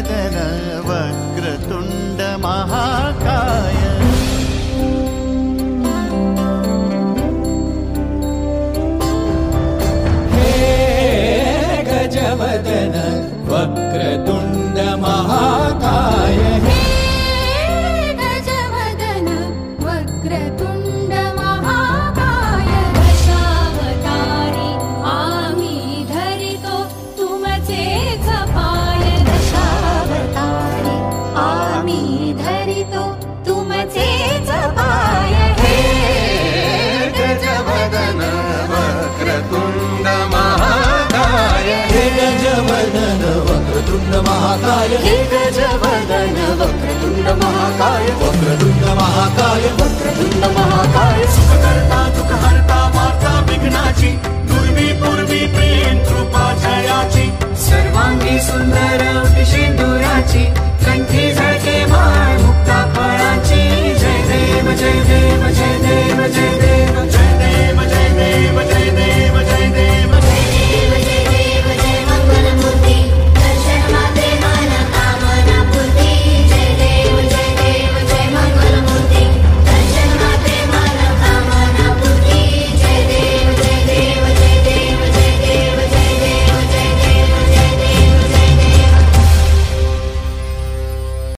गजवदन वक्रतुंड महाकाय गजवदन वक्रतुंड महाकाय गजवदन वक्रतुंड महाकाय दशावतारी आम्ही धरितो तुमचेच पाय दशावतारी आम्ही धरितो तुमचेच पाय हे गजवदन वक्रतुंड महाकाय हे गजवदन वक्रतुंड महाकाय हे गजवदन वक्रतुंड महाकाय वक्रतुंड महाकाय